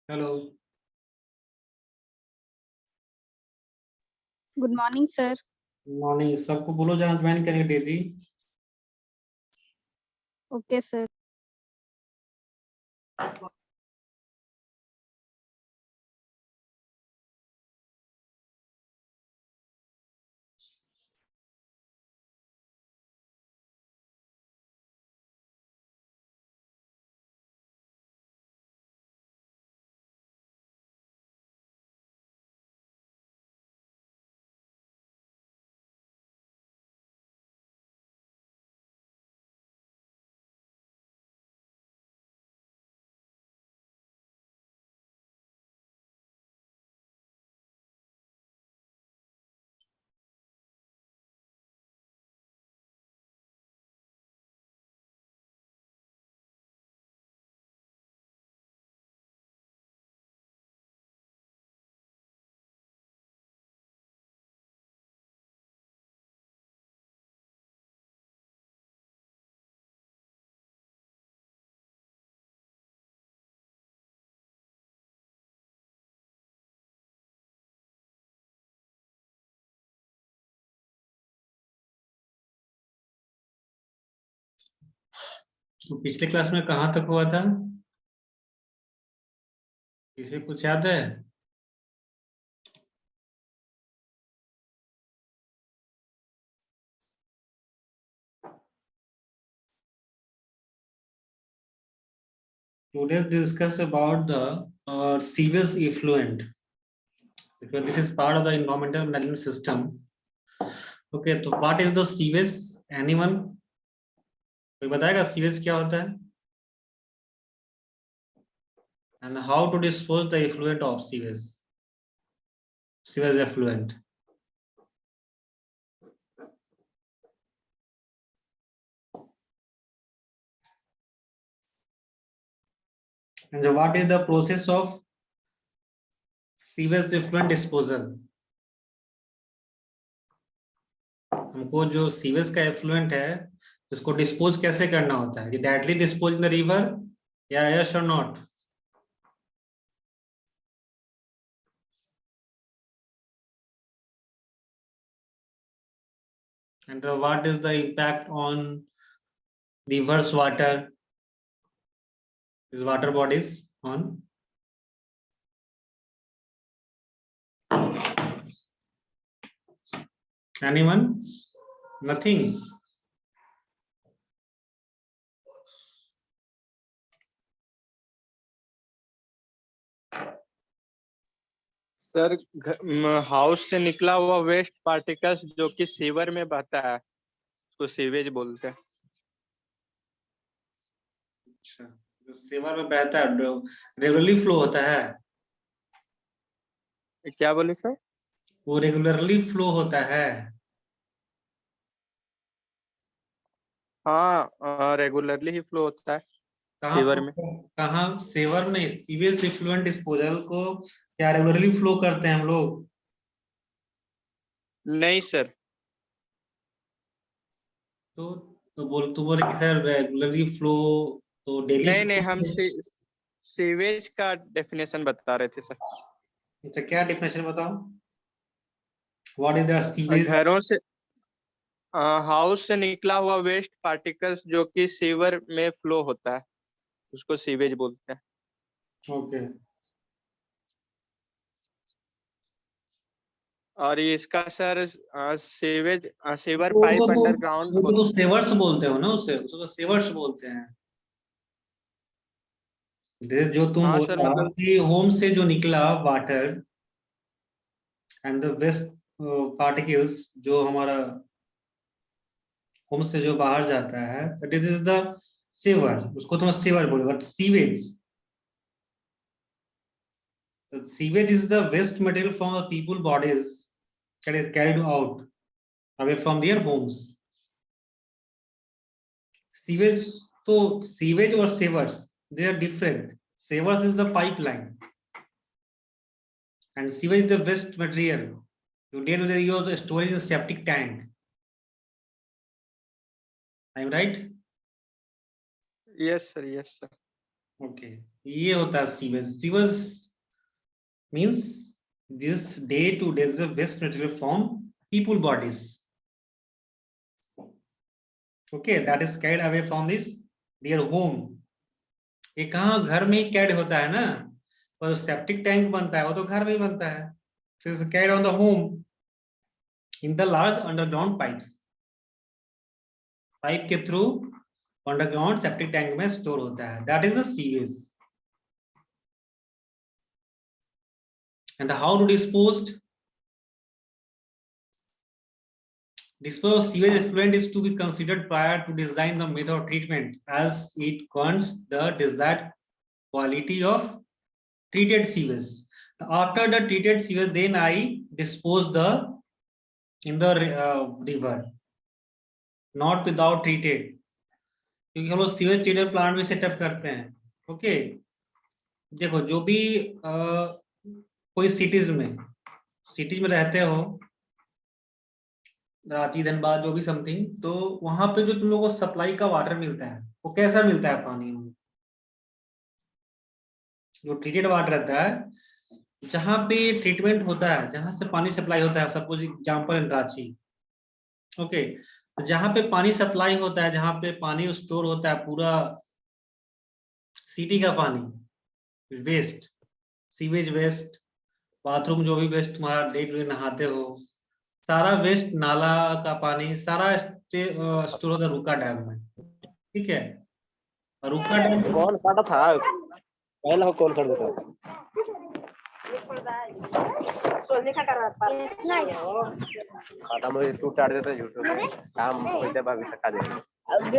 Hello. Good morning sir. Morning. सबको बोलो जहाँ ज्वाइन करेंगे डेजी। Okay sir. तो पिछले क्लास में कहाँ तक हुआ था? किसी कुछ याद है? Today discuss about the sewage effluent because this is part of the environmental management system. Okay, तो what is the sewage? Anyone? कोई बताएगा सीवेज क्या होता है? And how to dispose the effluent of sewage? Sewage effluent. And what is the process of sewage effluent disposal? हमको जो sewage का effluent है उसको डिस्पोज कैसे करना होता है? Directly dispose in the river या यस और not? And what is the impact on rivers water, these water bodies on? Anyone? Nothing. Sir house से निकला हुआ वेस्ट पार्टिकल्स जो कि सीवर में बहता है उसको सीवेज बोलते हैं। अच्छा, जो सीवर में बहता है रेगुलरली फ्लो होता है? क्या बोले सर? वो रेगुलरली फ्लो होता है? हाँ, रेगुलरली ही फ्लो होता है सीवर में। कहाँ? सीवर में सीवेज इफ्लुएंट डिस्पोजल को क्या रेगुलरली फ्लो करते हैं हम लोग? नहीं सर। तो बोले कि सर रेगुलरली फ्लो तो डेली नहीं, हम सीवेज का डेफिनेशन बता रहे थे सर। अच्छा, क्या डेफिनेशन बताओ? What is the sewage? घरों से हाउस से निकला हुआ वेस्ट पार्टिकल्स जो कि सीवर में फ्लो होता है उसको सीवेज बोलते हैं। ओके। और इसका सर सीवर पाइप अंडरग्राउंड तो सेवर्स बोलते हो ना, उसको तो सेवर्स बोलते हैं। जो तुम हाँ सर, बोला मतलब कि होम से जो निकला water and the waste particles जो हमारा होम से जो बाहर जाता है, दैट इज द सेवर। उसको तुम सेवर बोलो, but sewage, sewage is the waste material from the people bodies that is carried out away from their homes. Sewage, तो sewage और sewers they are different. Sewers is the pipeline and sewage is the waste material. You need to use the storage in septic tank. I'm right? Yes sir, yes sir. Okay. ये होता है sewage. Sewage means this day to day the waste material from people bodies. Okay, that is carried away from this their home. ये कहाँ घर में ही CAD होता है ना, और सेप्टिक टैंक बनता है वो तो घर में ही बनता है. So it's carried on the home in the large underground pipes. Pipe के थ्रू अंडरग्राउंड सेप्टिक टैंक में स्टोर होता है. That is the sewage. And how to dispose? Dispose of sewage effluent is to be considered prior to design the method of treatment, as it grants the desired quality of treated sewage. After the treated sewage, then I dispose in the river, not without treated. क्योंकि हम लोग sewage treatment plant में setup करते हैं. Okay, देखो जो भी कोई सिटीज में रहते हो, रांची धनबाद जो भी समथिंग, तो वहां पे जो तुम लोगों को सप्लाई का वाटर मिलता है वो कैसा मिलता है? पानी जो ट्रीटेड वाटर रहता है, जहां पे ट्रीटमेंट होता है, जहां से पानी सप्लाई होता है, suppose example in Ranchi. Okay, जहां पे पानी सप्लाई होता है, जहां पे पानी स्टोर होता है, पूरा सिटी का पानी वेस्ट, सीवेज वेस्ट, बाथरूम जो भी वेस्ट तुम्हारा डे टू डे नहाते हो, सारा वेस्ट, नाला का पानी सारा स्टोर होता है रुका डैम में. ठीक है, और रुका डैम कौन काटा था पहला कौन कर देता खाता मुझे तू चाट देता यूट्यूब काम होते भाभी सका दे.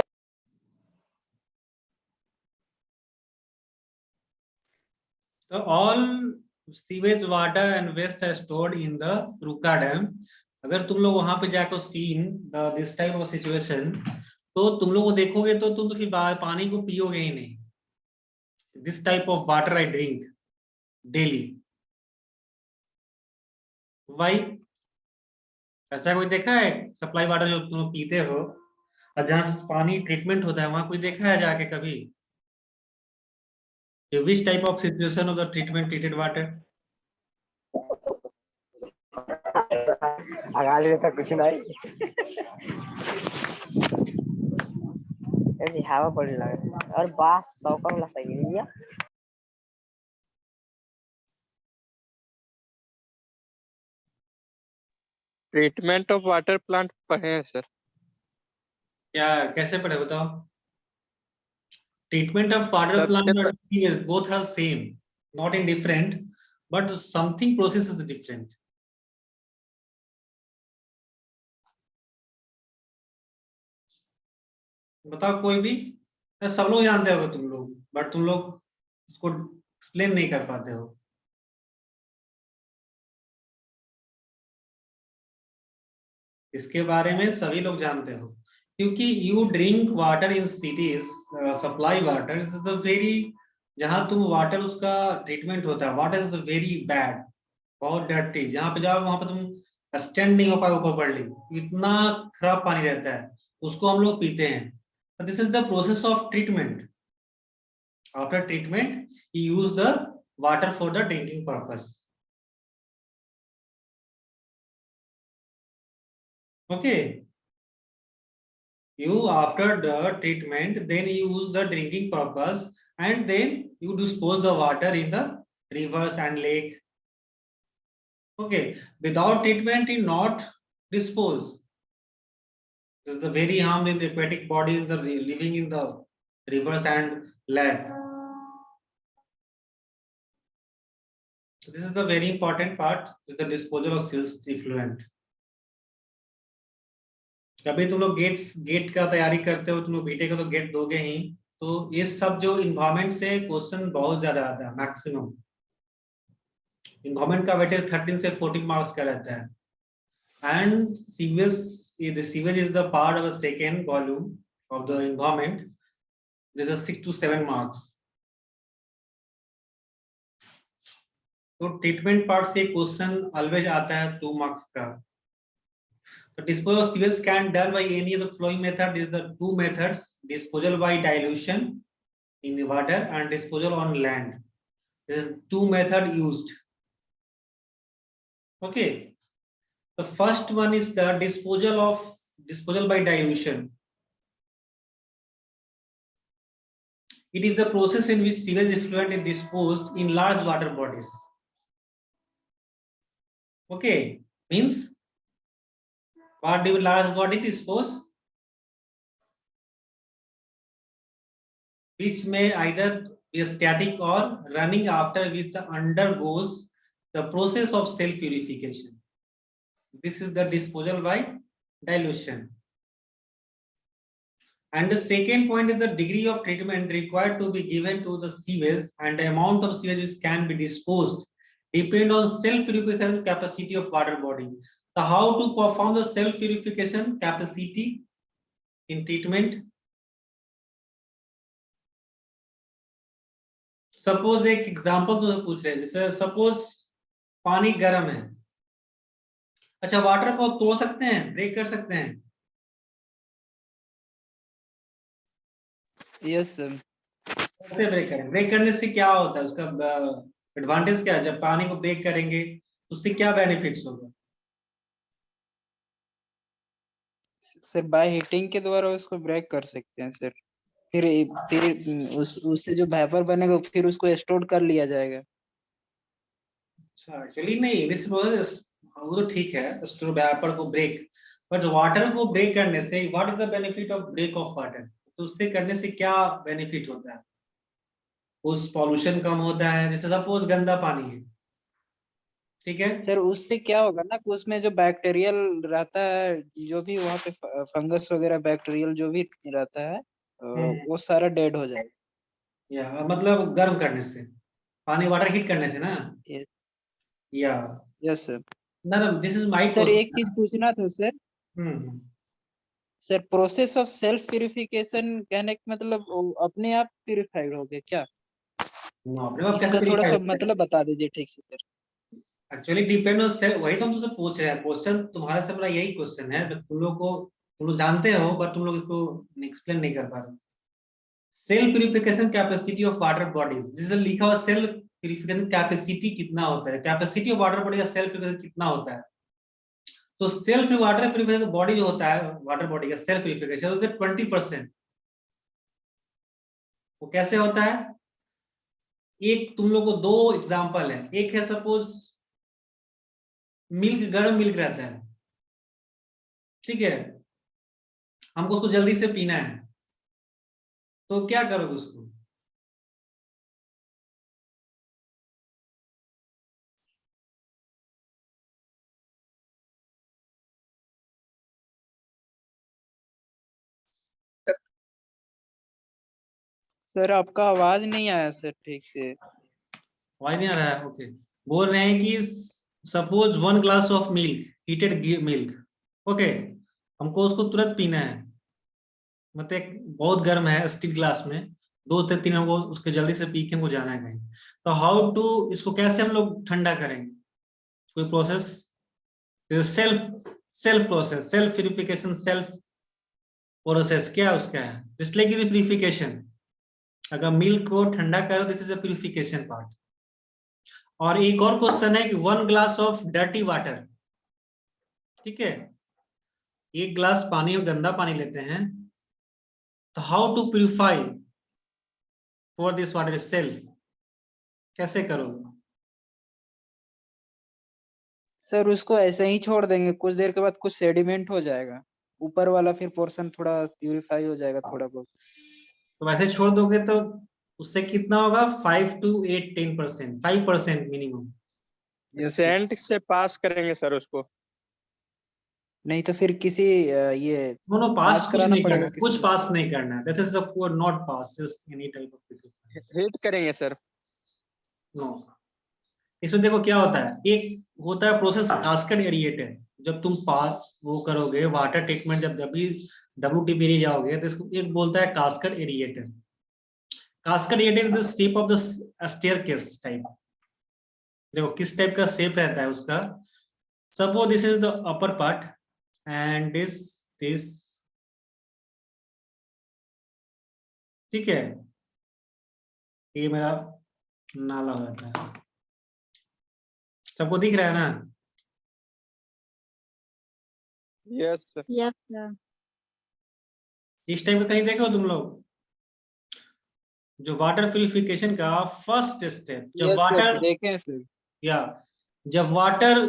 So all sewage water and waste are stored in the Ruka Dam. अगर तुम लोग वहां पे जाकर seen this type of situation, तो तुम लोग को देखोगे तो तुम तो फिर पानी को पियोगे ही नहीं. This type of water I drink daily. Why? ऐसा कोई देखा है सप्लाई वाटर जो तुम लोग पीते हो और जहां से पानी ट्रीटमेंट होता है, वहां कोई देखा है जाके कभी? Which type of situation of the treated water? आगा लेता कुछ नहीं ऐसी हवा पड़ने लगा और बास 100 का वाला सही है भैया. ट्रीटमेंट ऑफ वाटर प्लांट पढ़े हैं सर. क्या कैसे पढ़े बताओ? Treatment of water plant and sewage both are same, not in different, but something process is different. बताओ कोई भी. सब लोग जानते होगे तुम लोग, बट तुम लोग उसको एक्सप्लेन नहीं कर पाते हो. इसके बारे में सभी लोग जानते हो, क्योंकि you drink water in cities, supply water is a very, जहां तुम वाटर उसका ट्रीटमेंट होता है, वाटर इज वेरी बैड, बहुत डर्टी. जहां पे जाओ वहां पे तुम स्टैंड नहीं हो पाओगे प्रॉपर्ली, इतना खराब पानी रहता है, उसको हम लोग पीते हैं. This is the process of treatment. After treatment you use the water for the drinking purpose. Okay, you after the treatment then you use the drinking purpose, and then you dispose the water in the rivers and lake. Okay, without treatment you not dispose. This is the very harm in the aquatic body in the living in the rivers and lake. So this is the very important part, is the disposal of sewage effluent. कभी तुम लोग gate का तैयारी करते हो, तुम लोग BTech का तो गेट दोगे ही, तो ये सब जो इन्वायरमेंट से क्वेश्चन बहुत ज्यादा आता है. मैक्सिमम इन्वायरमेंट का वेटेज 13 से 14 मार्क्स का रहता है. And sewage is the part of the second volume of the environment. This is 6 to 7 marks. तो ट्रीटमेंट पार्ट से क्वेश्चन ऑलवेज आता है 2 मार्क्स का. The disposal of sewage can done by any of the flowing method. Is the two methods: disposal by dilution in the water and disposal on land. This is two method used. Okay. The first one is the disposal by dilution. It is the process in which sewage effluent is disposed in large water bodies. Okay, means what do large body dispose? Which may either be static or running, after which the undergoes the process of self-purification. This is the disposal by dilution. And the second point is the degree of treatment required to be given to the sewage, and the amount of sewage which can be disposed depend on self-purification capacity of water body. So how to perform the self-purification capacity in treatment? Suppose एक example तो पूछ रहे हैं, जैसे suppose पानी गर्म है, अच्छा वाटर को तोड़ सकते हैं, ब्रेक कर सकते हैं? Yes sir. कैसे ब्रेक करें? ब्रेक करने से क्या होता है, उसका एडवांटेज क्या है? जब पानी को ब्रेक करेंगे तो उससे क्या बेनिफिट्स होगा? सर बाय हीटिंग के द्वारा उसको ब्रेक कर सकते हैं सर। फिर उससे जो वेपर बनेगा फिर उसको स्टोर कर लिया जाएगा। अच्छा, एक्चुअली नहीं, दिस प्रोसेस वो तो ठीक है, स्टोर वेपर को ब्रेक, बट वाटर को ब्रेक करने से what is the benefit of break of water? तो उससे करने से क्या बेनिफिट होता है? उस पॉल्यूशन कम होता है, जैसे सपोज गंदा पानी है, ठीक है सर उससे क्या होगा ना कि उसमें जो बैक्टीरियल रहता है, जो भी वहाँ पे फंगस वगैरह बैक्टीरियल जो भी रहता है वो सारा डेड हो जाएगा। या मतलब गर्म करने से, पानी वाटर हीट करने से ना? या यस सर। ना, दिस इज माय सर एक क्वेश्चन। चीज पूछना था sir. Sir process of self purification कहने का मतलब वो अपने आप प्यूरिफाइड हो गया क्या? अपने आप इसका कैसे थोड़ा सा purify? मतलब बता दीजिए ठीक से sir. Actually depend on self, वही तो हम तुमसे पूछ रहे हैं, क्वेश्चन तुम्हारे से बड़ा यही क्वेश्चन है, बट तुम लोग जानते हो, बट तुम लोग इसको एक्सप्लेन नहीं कर पा रहे। Self purification capacity of water bodies, जिसे लिखा हुआ सेल्फ प्यूरिफिकेशन कैपेसिटी कितना होता है, कैपेसिटी ऑफ वाटर बॉडी का सेल्फ प्यूरिफिकेशन कितना होता है? तो सेल्फ वाटर प्यूरिफिकेशन बॉडी जो होता है, वाटर बॉडी का सेल्फ प्यूरिफिकेशन 20%। वो कैसे होता है? एक तुम लोग को दो एग्जांपल है, एक है सपोज मिल्क, गर्म मिल्क रहता है, ठीक है, हमको उसको जल्दी से पीना है, तो क्या करोगे उसको? सर आपका आवाज नहीं आया सर ठीक से। आवाज नहीं आ रहा है? ओके, बोल रहे हैं कि suppose 1 glass of milk, heated milk, okay, हमको उसको तुरंत पीना है, मतलब बहुत गर्म है, स्टील ग्लास में, 2 से 3 हमको उसके जल्दी से पी के हमको जाना है कहीं, तो हाउ टू, इसको कैसे हम लोग ठंडा करेंगे? कोई process? Self process, self purification, self process क्या उसका है? जस्ट लाइक प्यूरिफिकेशन, अगर मिल्क को ठंडा करो, this is a purification part. और एक और क्वेश्चन है कि 1 ग्लास ऑफ डर्टी वाटर, ठीक है, 1 ग्लास पानी और गंदा पानी लेते हैं, तो how to purify for this water self, कैसे करोगे? सर उसको ऐसे ही छोड़ देंगे, कुछ देर के बाद कुछ सेडिमेंट हो जाएगा, ऊपर वाला फिर पोर्शन थोड़ा प्यूरिफाई हो जाएगा थोड़ा बहुत। तो वैसे छोड़ दोगे तो उससे कितना होगा? 5 to 8 10%, 5% मिनिमम। सेंट से पास करेंगे सर उसको। नहीं तो फिर किसी ये नो पास कुछ कराना नहीं करना, पड़ेगा कुछ किसी। पास नहीं करना, that is not pass, just any type of heat करेंगे सर। नो। इसमें देखो क्या होता है, एक होता है प्रोसेस कास्केड एरिएटेड, जब तुम वो करोगे वाटर ट्रीटमेंट, जब भी WTP जाओगे तो इसको एक बोलता है cascade aerated. Cascade aerated is the shape of the staircase type. देखो किस टाइप का शेप रहता है उसका। Suppose this is the upper part and this, ठीक है, ये मेरा नाला हो जाता है, सबको दिख रहा है ना? Yes sir. Yes, sir. इस टाइप का कहीं देखो तुम लोग? जो वाटर प्यूरिफिकेशन का फर्स्ट स्टेप, जब यस सर, वाटर देखे हैं सर। या जब वाटर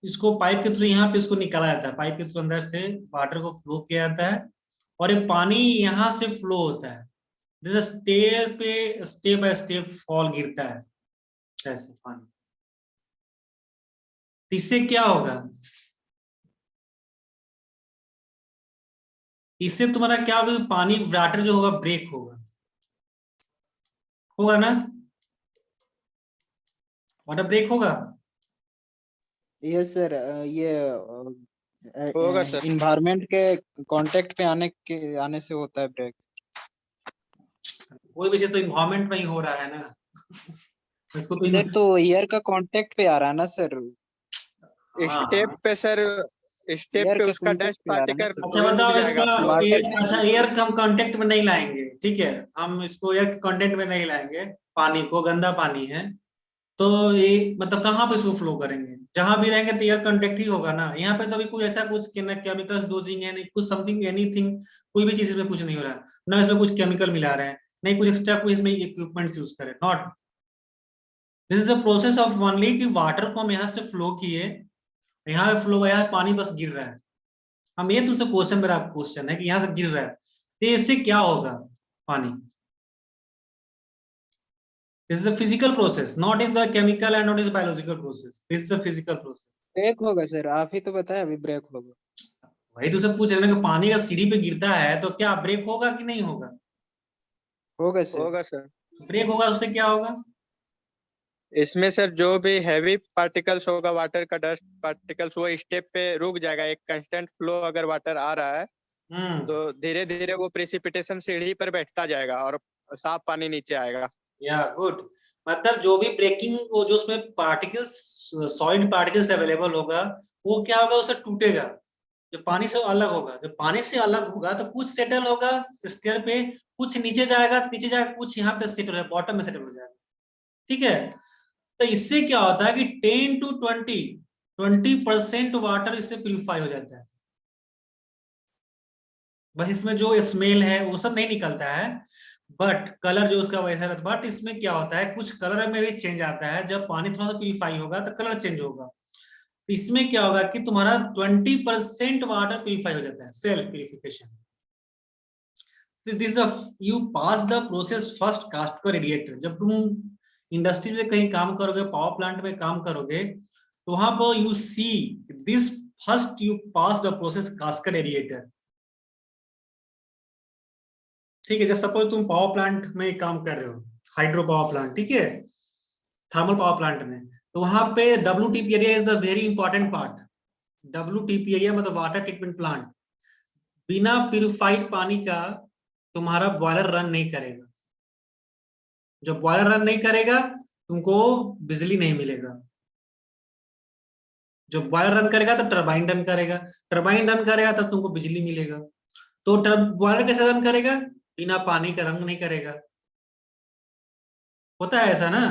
इसको पाइप के थ्रू यहाँ पे इसको निकाला जाता है, पाइप के थ्रू अंदर से वाटर को फ्लो किया जाता है और ये पानी यहाँ से फ्लो होता है, जैसे स्टेयर पे स्टेप बाय स्टेप फॉल गिरता है ऐसे पानी। तो इससे क्या होगा? इससे तुम्हारा क्या होगा? पानी वाटर जो होगा ब्रेक होगा, होगा ना? वाटर ब्रेक होगा। यस सर, ये होगा सर। इन्वायरमेंट के कांटेक्ट पे आने से होता है ब्रेक। कोई भी चीज तो इन्वायरमेंट में ही हो रहा है ना। इसको तो सर तो एयर का कांटेक्ट पे आ रहा है ना सर। स्टेप पे सर, स्टेप एयर पे के उसका contact डस्ट पे आ रहा है ना पार्टिकल सर। अच्छा रुक बताओ जाएगा इसका फ्लो। वाटर अच्छा एयर को हम कांटेक्ट में नहीं लाएंगे, ठीक है, हम इसको एयर के कांटेक्ट में नहीं लाएंगे, पानी को, गंदा पानी है तो ये मतलब कहाँ पे इसको फ्लो करेंगे? जहां भी रहेंगे तो एयर कांटेक्ट ही होगा ना। यहाँ पे तो अभी कोई ऐसा कुछ केमिकल्स डोजिंग है नहीं, कुछ समथिंग एनीथिंग, कोई भी चीज इसमें कुछ नहीं हो रहा है, ना इसमें कुछ केमिकल मिला रहे हैं, नहीं कुछ एक्स्ट्रा कोई इसमें इक्विपमेंट्स यूज करें, not. This is the process of only कि वाटर को हम यहाँ से फ्लो किए, यहाँ पे फ्लो हुआ, यहाँ पानी बस गिर रहा है। हम ये तुमसे क्वेश्चन, मेरा क्वेश्चन है कि यहाँ से गिर रहा है तो इससे क्या होगा? पानी, this is a physical process, not in the chemical and not is biological process, this is a physical process. Break होगा सर, आप ही तो बताया अभी ब्रेक होगा। वही तुमसे पूछ रहे हैं कि पानी का सीढ़ी पे गिरता है तो क्या ब्रेक होगा कि नहीं होगा? होगा सर। होगा सर। ब्रेक होगा उससे क्या होगा? इसमें सर जो भी हैवी पार्टिकल्स होगा, वाटर का डस्ट पार्टिकल्स, वो स्टेप पे रुक जाएगा। एक कांस्टेंट फ्लो अगर वाटर आ रहा है तो धीरे धीरे वो प्रेसिपिटेशन सीढ़ी पर बैठता जाएगा और साफ पानी नीचे आएगा। या गुड, मतलब जो भी ब्रेकिंग, वो जो उसमें पार्टिकल्स, सॉलिड पार्टिकल्स अवेलेबल होगा, वो क्या होगा? उसे टूटेगा, जो पानी से अलग होगा। जब पानी से अलग होगा तो कुछ सेटल होगा स्टेयर पे, कुछ नीचे जाएगा, नीचे जाएगा, कुछ यहाँ पे सेटल हो, बॉटम में सेटल हो जाएगा, ठीक है। तो इससे क्या होता है कि 10 to 20% वाटर इससे प्यूरिफाई हो जाता है। बस इसमें जो स्मेल है वो सब नहीं निकलता है, बट कलर जो उसका वैसा रहता है। बट इसमें क्या होता है, कुछ कलर में भी चेंज आता है। जब पानी थोड़ा सा प्यूरिफाई होगा तो कलर चेंज होगा। तो इसमें क्या होगा कि तुम्हारा 20% वाटर प्यूरिफाई हो जाता है, self purification. You pass the process first cast का रेडिएटर। जब तुम इंडस्ट्री में कहीं काम करोगे, पावर प्लांट में काम करोगे, तो वहां पर you see this, first you pass the process cascade radiator, ठीक है। जब सपोज तुम पावर प्लांट में काम कर रहे हो, हाइड्रो पावर प्लांट, ठीक है, थर्मल पावर प्लांट में, तो वहां पे WTP area is the very important part. WTP area मतलब वाटर ट्रीटमेंट प्लांट। बिना प्यूरिफाइड पानी का तुम्हारा बॉयलर रन नहीं करेगा। जब बॉयलर रन नहीं करेगा तुमको बिजली नहीं मिलेगा। जब बॉयलर रन करेगा तो टरबाइन रन करेगा, टरबाइन रन करेगा तब तुमको बिजली मिलेगा। तो बॉयलर कैसे रन करेगा? बिना पानी का रन नहीं करेगा। होता है ऐसा ना।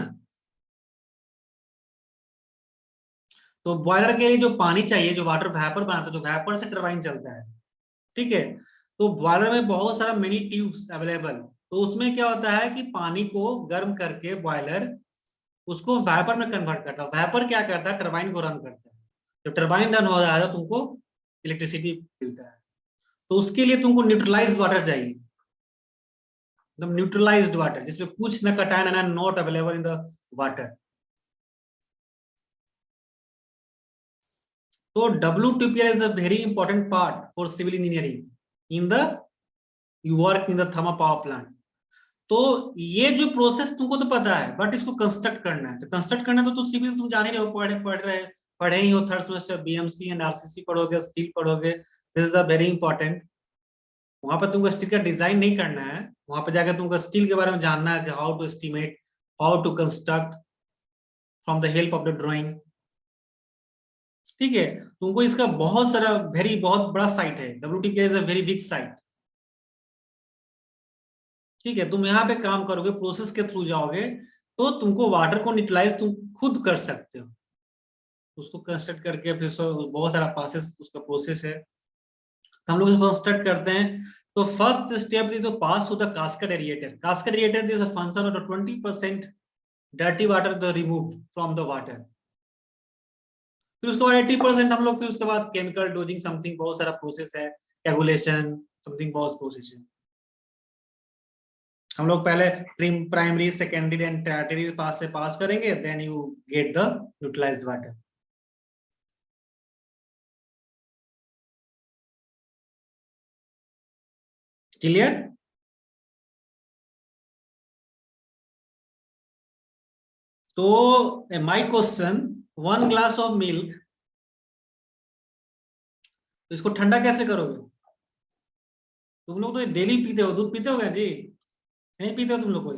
तो बॉयलर के लिए जो पानी चाहिए, जो वाटर वेपर बनाता है, जो वेपर से टरबाइन चलता है, ठीक है। तो बॉयलर में बहुत सारा मिनी ट्यूब्स अवेलेबल, तो उसमें क्या होता है कि पानी को गर्म करके बॉयलर उसको वेपर में कन्वर्ट करता है। वेपर क्या करता है? टरबाइन को रन करता है। जब टरबाइन रन हो रहा है तो तुमको इलेक्ट्रिसिटी मिलता है। तो उसके लिए तुमको न्यूट्रलाइज्ड वाटर चाहिए, एकदम न्यूट्रलाइज्ड वाटर जिसमें कुछ न कटायन ना not available in the water. तो WTPL is a very important part for civil engineering in the you work in the thermal power plant। तो ये जो प्रोसेस तुमको तो पता है, बट इसको कंस्ट्रक्ट करना है। तो कंस्ट्रक्ट करना तो सिविल तुम जान ही रहे हो, पढ़े ही हो, third semester BMC and RCC पढ़ोगे, स्टील पढ़ोगे। This is a very important. वहां पर तुमको स्टील का डिजाइन नहीं करना है, वहां पर जाकर तुमको स्टील के बारे में जानना है कि how to estimate, how to construct from the help of the drawing, ठीक है। तुमको इसका बहुत सारा बहुत बड़ा साइट है। WTPL is a very big site, ठीक है। तुम यहाँ पे काम करोगे, प्रोसेस के थ्रू जाओगे, तो तुमको वाटर को न्यूट्रलाइज तुम खुद कर सकते हो। उसको कंस्ट्रक्ट करके फिर बहुत सारा प्रोसेस, उसका प्रोसेस है, तो हम लोग इसको कंस्ट्रक्ट करते हैं। तो first step is to pass through the cascade aerator. Cascade aerator is a function of 20% dirty water the removed from the water. फिर उसके बाद 80% हम लोग फिर उसके बाद केमिकल डोजिंग समथिंग बहुत सारा प्रोसेस है, कैगुलेशन समथिंग बहुत प्रोसेस है। हम लोग पहले primary secondary and tertiary pass से पास करेंगे, then you get the utilized water. Clear? तो my question, 1 glass of milk, तो इसको ठंडा कैसे करोगे? तुम लोग तो डेली पीते हो, दूध पीते हो क्या जी? नहीं पीते हो तुम लोग कोई?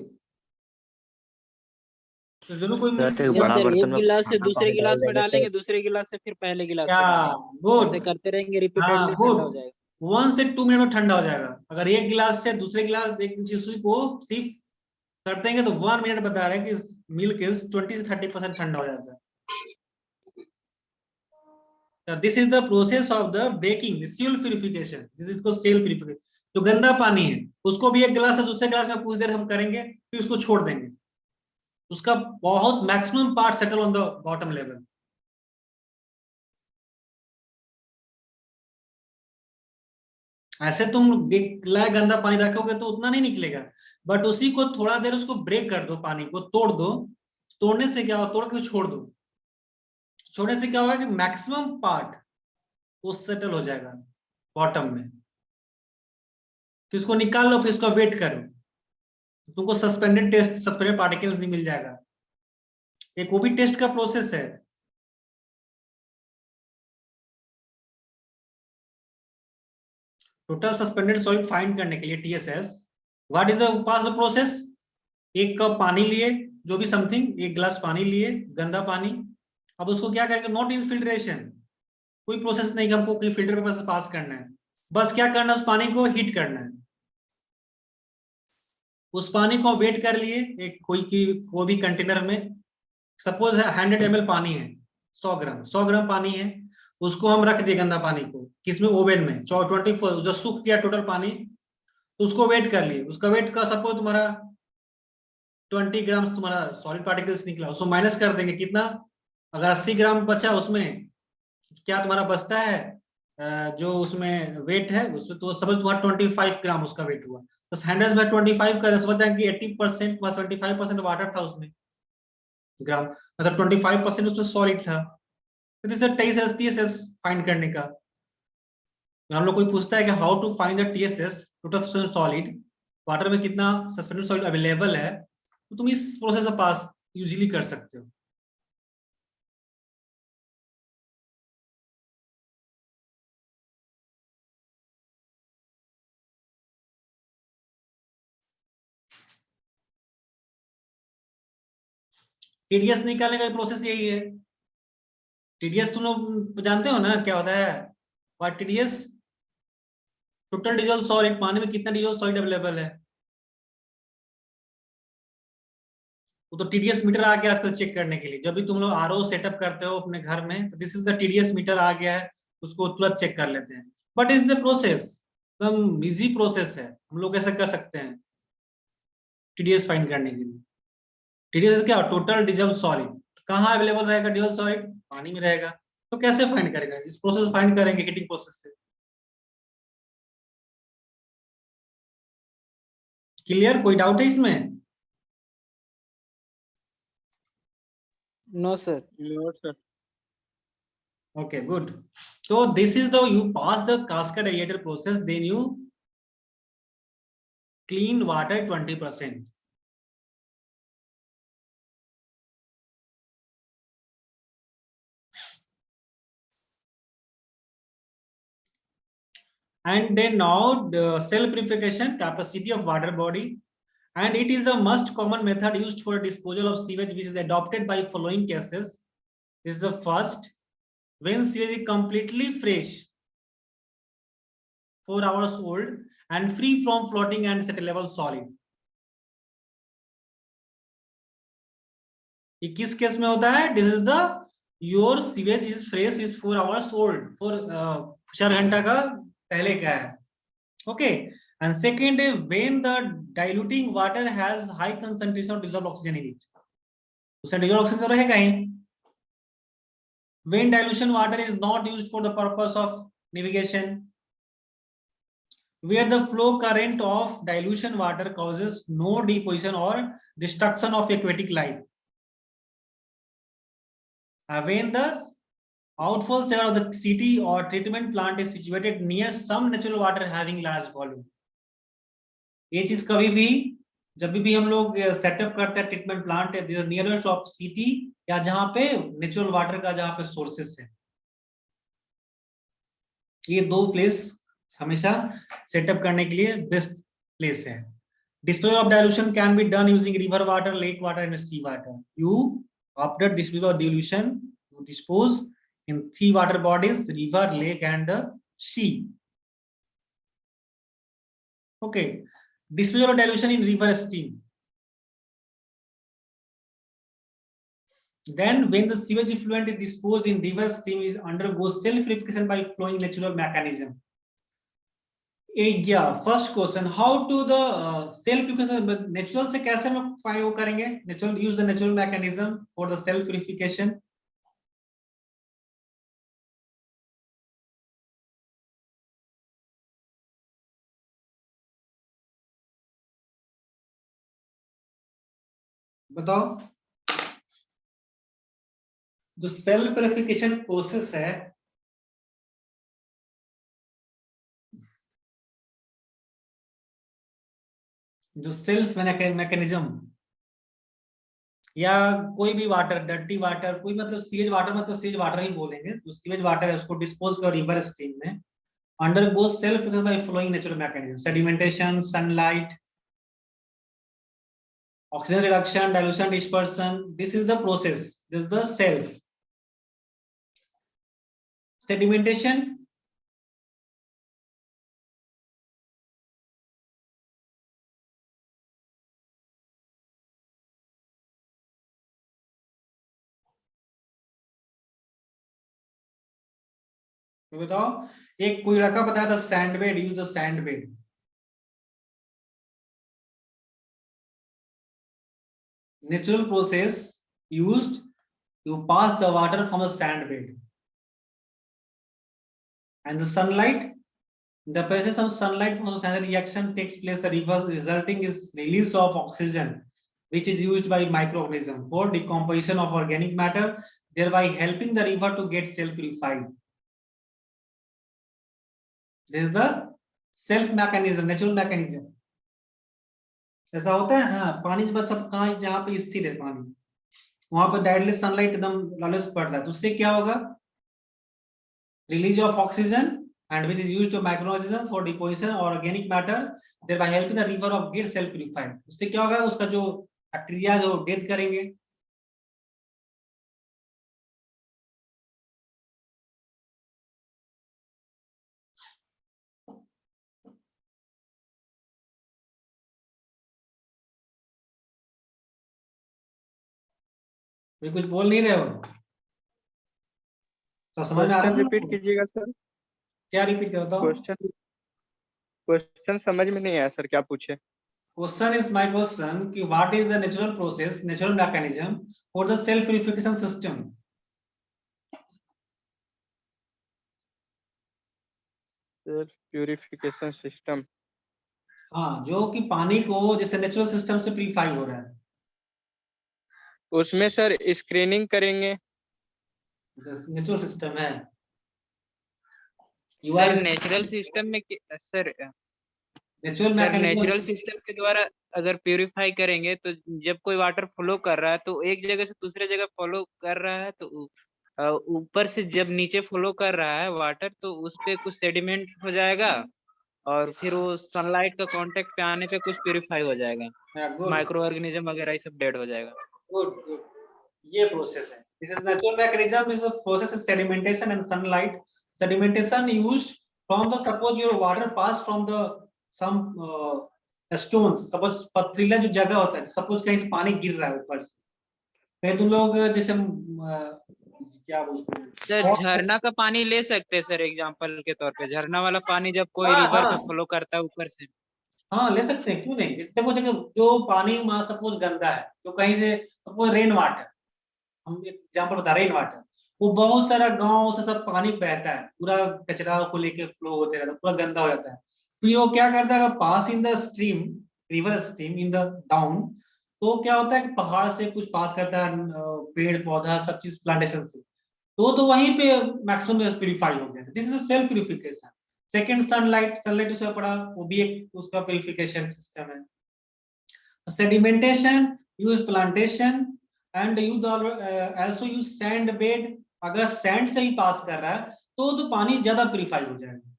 तो जरूर कोई मिल्क एक यस बड़ा सर, बर्तन एक में गिलास से ठंडा दूसरे पानी गिलास डाल में देंगे तो डालेंगे, दूसरे गिलास से फिर पहले गिलास में क्या? डालेंगे, गुड। ऐसे करते रहेंगे हाँ रिपीटेडली, गुड। ठंडा हो जाएगा। 1 से 2 मिनट में ठंडा हो जाएगा। अगर एक गिलास से दूसरे गिलास एक चीज को सिर्फ करते हैं तो 1 मिनट बता रहे हैं कि मिल्क इज 20 से 30% ठंडा हो जाता है। This is the process of the baking, self purification. This is को सेल प्यूरिफिकेशन। जो गंदा पानी है उसको भी एक गिलास से दूसरे गिलास में कुछ देर हम करेंगे, फिर उसको छोड़ देंगे। उसका बहुत maximum part settle on the bottom level. ऐसे तुम गंदा पानी रखोगे तो उतना नहीं निकलेगा, बट उसी को थोड़ा देर उसको ब्रेक कर दो, पानी को तोड़ दो। तोड़ने से क्या होगा, तोड़ के छोड़ दो, छोड़ने से क्या होगा कि मैक्सिमम पार्ट वो सेटल हो जाएगा बॉटम में। फिर इसको निकाल लो, फिर इसको वेट करो, तुमको सस्पेंडेड टेस्ट, सस्पेंडेड पार्टिकल्स नहीं मिल जाएगा। एक वो भी टेस्ट का प्रोसेस है। टोटल सस्पेंडेड सॉलिड फाइंड करने के लिए TSS, what is the pass the process? एक कप पानी लिए, जो भी समथिंग, एक गिलास पानी लिए, गंदा पानी। अब उसको क्या करेंगे, नॉट इन फिल्ट्रेशन, कोई प्रोसेस नहीं कि हमको कोई फिल्टर पेपर से पास करना है। बस क्या करना है, उस पानी को हीट करना है। उस पानी को वेट कर लिए एक कोई भी कंटेनर में। सपोज 100 ml पानी है, 100 ग्राम पानी है, उसको हम रख दिए गंदा पानी को किसमें, ओवन में 24, जो सूख गया टोटल पानी, तो उसको वेट कर लिए। उसका वेट का सपोज तुम्हारा 20 ग्राम तुम्हारा सॉलिड पार्टिकल्स निकला, उसको माइनस कर देंगे कितना, अगर 80 ग्राम बचा उसमें क्या तुम्हारा बचता है, जो उसमें वेट है उसमें, तो समझ तुम्हारा 25 ग्राम उसका वेट हुआ। तो 100 में 25 का समझ जाए कि 80% 75% वाटर था उसमें, ग्राम मतलब 25% उसमें सॉलिड था। तो दिस इज टीएसएस फाइंड करने का। हम लोग कोई पूछता है कि how to find the TSS, total suspended solid, water में कितना सस्पेंडेड सॉलिड अवेलेबल है, तो तुम इस प्रोसेस से पास यूजिली कर सकते हो। टीडीएस निकालने का प्रोसेस यही है। टीडीएस तुम लोग जानते हो ना क्या होता है, what TDS? Total dissolve solid, पानी में कितना डिजोल्व सॉलिड अवेलेबल है, वो तो टीडीएस मीटर आ गया आजकल चेक करने के लिए। जब भी तुम लोग आरओ सेटअप करते हो अपने घर में, तो this is the TDS meter आ गया है, उसको तुरंत चेक कर लेते हैं। बट इज द प्रोसेस एकदम इजी प्रोसेस है, हम लोग कैसे कर सकते हैं टीडीएस फाइंड करने के लिए। टीडीएस क्या, टोटल डिजोल्व सॉलिड। कहाँ अवेलेबल रहेगा डिजोल्व सॉलिड? पानी में रहेगा। तो कैसे फाइंड करेगा, इस प्रोसेस फाइंड करेंगे हीटिंग प्रोसेस से। क्लियर? कोई डाउट है इसमें? No sir. No sir. Okay, good. So this is the, you pass the cascade aerator process, then you clean water 20%. And then now the cell purification capacity of water body, and it is the most common method used for disposal of sewage, which is adopted by following cases. This is the first, when sewage is completely fresh, 4 hours old, and free from floating and settleable solid. ये किस case में होता है? This is the your sewage is fresh, is 4 hours old, 4 घंटा का पहले का है, okay. And second, when the diluting water has high concentration of dissolved oxygen in it, उसमें डिसॉल्व्ड ऑक्सीजन तो रहेगा ही। When dilution water is not used for the purpose of navigation, where the flow current of dilution water causes no deposition or destruction of aquatic life. When the outfall cell of the city or treatment plant is situated near some natural water having large volume. ये चीज कभी भी जब भी हम लोग setup करते हैं treatment plant nearest of city या जहां पे नेचुरल वाटर का जहां पे सोर्सेस है, ये दो प्लेस हमेशा सेटअप करने के लिए बेस्ट प्लेस है। Disposal of dilution can be done using river water, lake water and sea water. You after disposal of dilution you dispose in 3 water bodies, river, lake and sea, okay. Disposal of dilution in river stream. Then when the sewage effluent is disposed in river stream, is undergoes self-purification by flowing natural mechanism. Yeah, first question, how to the self-purification natural से कैसे हम वो करेंगे? Natural, use the natural mechanism for the self-purification. बताओ। जो self purification process है, जो self mechanism या कोई भी वाटर, डर्टी वाटर, कोई मतलब सीवेज वाटर, मतलब सीवेज वाटर ही बोलेंगे, जो सीवेज वाटर है उसको डिस्पोज कर रिवर स्ट्रीम में, undergoes self-purification by flowing natural mechanism, sedimentation, sunlight, oxygen reduction, dilution, dispersion. This is the process. This is the self. Sedimentation, बताओ। एक कोई लड़का बताया था sand bed, use the sand bed. Natural process used, you pass the water from a sand bed and the sunlight, in the presence of sunlight, reaction takes place, the reverse resulting is release of oxygen, which is used by microorganism for decomposition of organic matter, thereby helping the river to get self purified. This is the self mechanism, natural mechanism. ऐसा होता है। हाँ, पानी जब सब कहाँ जहाँ पे स्थिर है पानी, वहां पर डायरेक्टली सनलाइट एकदम लालच पड़ रहा है, तो उससे क्या होगा? Release of oxygen and which is used to microorganism for deposition और organic matter, thereby helping the river of get self purified. उससे क्या होगा? उसका जो बैक्टीरिया जो डेथ करेंगे। कुछ बोल नहीं रहे हो? तो समझ में आ रहा है? रिपीट कीजिएगा सर। क्या रिपीट करता हूँ? क्वेश्चन समझ में नहीं आया सर, क्या पूछे? Question is my question कि what is the natural process, natural mechanism for the self purification system? Self purification system, हाँ, जो कि पानी को जैसे नेचुरल सिस्टम से प्यूरिफाई हो रहा है, उसमें सर स्क्रीनिंग करेंगे। नेचुरल सिस्टम है। सर नेचुरल सिस्टम में सर नेचुरल सिस्टम के द्वारा अगर प्यूरिफाई करेंगे तो जब कोई वाटर फ्लो कर रहा है तो एक जगह से दूसरे जगह फ्लो कर रहा है, तो ऊपर से जब नीचे फ्लो कर रहा है वाटर तो उस पे कुछ सेडिमेंट हो जाएगा और फिर वो सनलाइट का कांटेक्ट पे आने पे कुछ प्यूरिफाई हो जाएगा, माइक्रो ऑर्गेनिज्म वगैरह ये सब डेड हो जाएगा। गुड गुड, ये प्रोसेस है। This is natural mechanism, is a process of sedimentation and sunlight. Sedimentation used from the suppose your water pass from the some stones, suppose पथरीला जो जगह होता है, सपोज कहीं से पानी गिर रहा है ऊपर से, कहीं तुम लोग जैसे लीजिए, क्या बोलते हैं सर झरना का पानी ले सकते हैं सर, एग्जांपल के तौर पे झरना वाला पानी जब कोई हाँ, रिवर पे हाँ। फ्लो करता है ऊपर से। हाँ, ले सकते हैं, क्यों नहीं। देखो जगह जो पानी वहां सपोज गंदा है, जो कहीं से सपोज रेन वाटर, हम एग्जाम्पल बता रेन वाटर, वो बहुत सारा गांव से सब पानी बहता है, पूरा कचरा को लेके फ्लो होते रहता है, पूरा गंदा हो जाता है। फिर वो क्या करता है, pass in the stream, river stream in the down, तो क्या होता है कि पहाड़ से कुछ पास करता है, पेड़ पौधा सब चीज प्लांटेशन से, तो वहीं पे मैक्सिमम प्यूरिफाई हो गया। This is self purification. Second sunlight उसमें पड़ा, वो भी एक उसका प्यूरिफिकेशन सिस्टम है। Sedimentation, use plantation and use also use sand bed. अगर सैंड से ही पास कर रहा है तो पानी ज्यादा प्यूरिफाई हो जाएगा।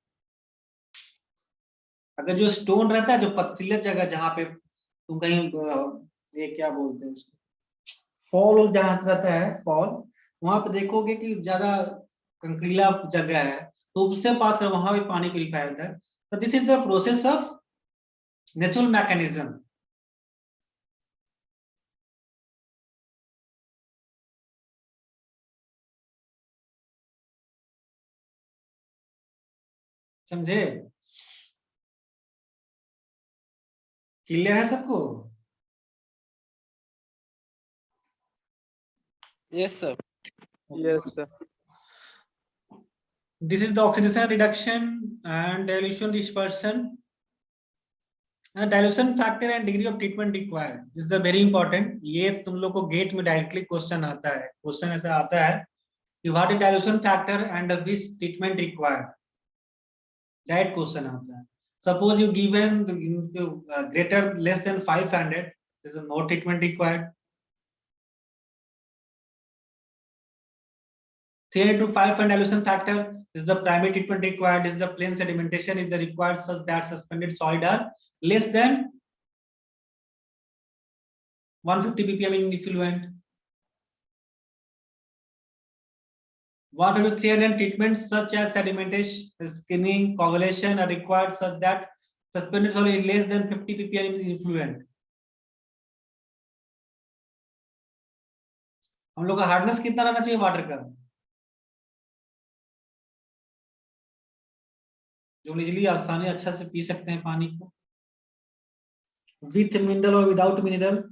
अगर जो स्टोन रहता है, जो पथरीले जगह जहां पे तुम कहीं ये क्या बोलते हैं उसको, फॉल जहां रहता है फॉल, वहां पे देखोगे कि ज्यादा कंकरीला जगह है, तो उससे पास कर वहां भी पानी प्यूरिफाई होता है। तो this is the process of natural mechanism. समझे? क्लियर है सबको? Yes sir. Yes sir. This is the oxidation reduction and dilution dispersion. And dilution factor and degree of treatment required. This is a very important. ये तुम लोग को gate में directly question आता है। क्वेश्चन ऐसा आता है कि what is dilution factor and which treatment required. Direct question आता है। Suppose you given greater less than 500, there is no treatment required. 300 to 500 dilution factor is the primary treatment required. Is the plain sedimentation is the required such that suspended solid are less than 150 ppm in effluent. 150 to 300 treatments such as sedimentation, skinning, coagulation are required such that suspended solid is less than 50 ppm in effluent. हम लोग का hardness कितना रहना चाहिए water का, जो easily आसानी अच्छा से पी सकते हैं पानी को, विथ मिनरल और विदाउट मिनरल।